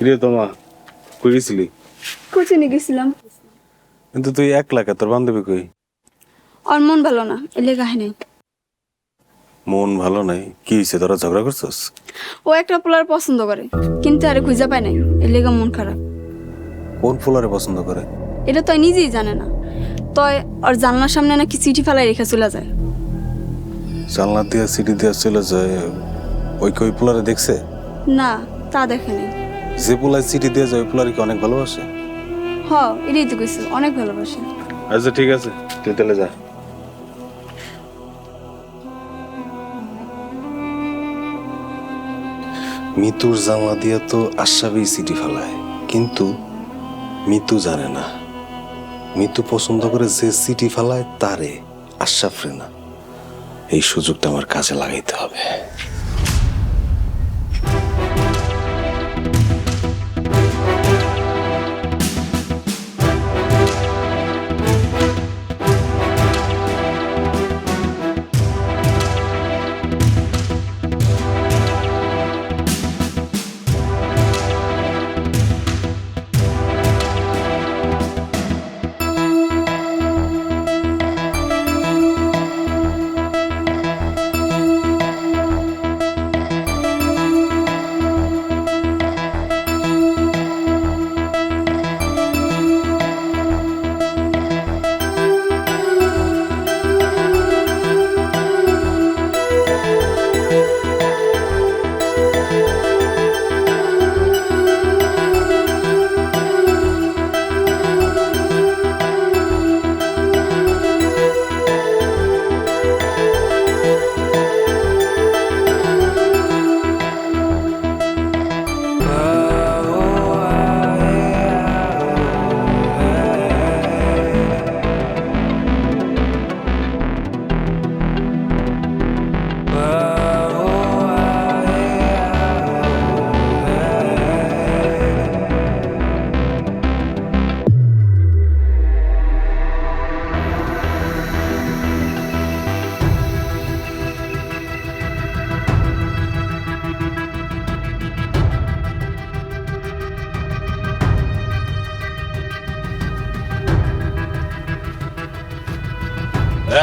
কিরে তোমা কই গেছিলি? কোচিনে গেছিলাম। কিন্তু তুই একলা কে, তোর বান্ধবী কই? আর মন ভালো না, এলে কাহিনী। মন ভালো নাই? কি হয়েছে, তোরা ঝগড়া করছস? ও একটা পোলার পছন্দ করে, কিন্তু আরে খুঁজে পায় নাই, এলে মন খারাপ। কোন ফুলারে পছন্দ করে? এটা তো নিজেই জানে না। তয় আর জানলার সামনে নাকি চিঠি ফেলাই রেখে চলে যায়। জানলা দিয়া সিটি দিয়া চলে যায়? ওই কই ফুলারে দেখছে? না, তা দেখে নেই। যে পোলায় চিঠি দিয়ে যায় ওই পোলারে কি অনেক ভালোবাসে? হ, এটাই তো কইছে, অনেক ভালোবাসে। আচ্ছা ঠিক আছে, তুই তাহলে যা। মিতুর জানলা দিয়া তো আশাবি চিঠি ফেলায়, কিন্তু মিতু জানে না মিতু পছন্দ করে যে চিঠি ফেলায় তারে, আশরাফরে না। এই সুযোগটা আমার কাজে লাগাইতে হবে।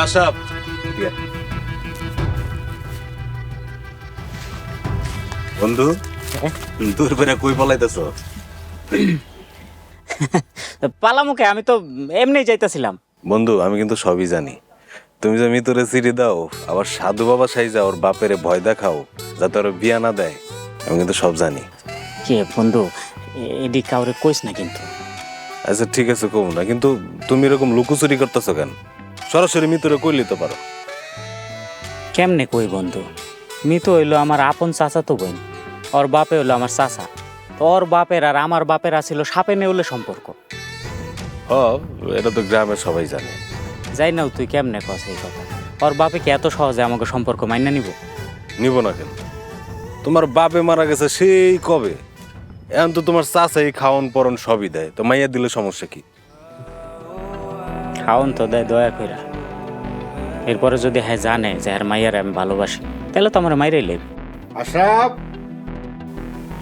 আশরাফ, বন্ধু তোর বেড়া কই পলাইতেছ? পালামুখে আমি তো এমনি যাইতেছিলাম। বন্ধু আমি কিন্তু সবই জানি। তুমি যে মিতুরে চিঠি দাও, আবার সাধু বাবা সাইজা ওর বাপেরে ভয় দেখাও যাতে ওর বিয়া না দেয়, আমি কিন্তু সব জানি। কে বন্ধু, এডি কাউরে কইস না কিন্তু। আচ্ছা ঠিক আছে, কম না, কিন্তু তুমি এরকম লুকোচুরি করতেছো কেন? সরাসরি মিতুরে কইলি তো পারো। কেমনে কই বন্ধু, মিতু হইলো আমার আপন চাচা তো বোন, ওর বাপে হইলো আমার চাচা। তো ওর বাপের আর আমার বাপের আছিল সাপে নেউলে সম্পর্ক। হ, এটা তো গ্রামের সবাই জানে। যাই নাও তুই কেমনে কস এই কথা? ওর বাপে কি এত সহজে আমাকে সম্পর্ক মাইনা নিব? নিব না কেন? তোমার বাপে মারা গেছে সেই কবে, এখন তো তোমার চাচাই খাওন পরন সবই দেয়, তো মাইয়া দিলে সমস্যা কি? খাওন তো দেয় দয়া কইরা, এরপরে যদি হ্যাঁ জানে যে আর মাইয়ার আমি ভালোবাসি, তাহলে তো আমার মাইরাই লেব। আশরাফ,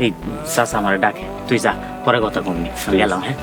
এই চাচা আমার ডাকে, তুই যা, পরে কথা কমনি, আমি গেলাম। হ্যাঁ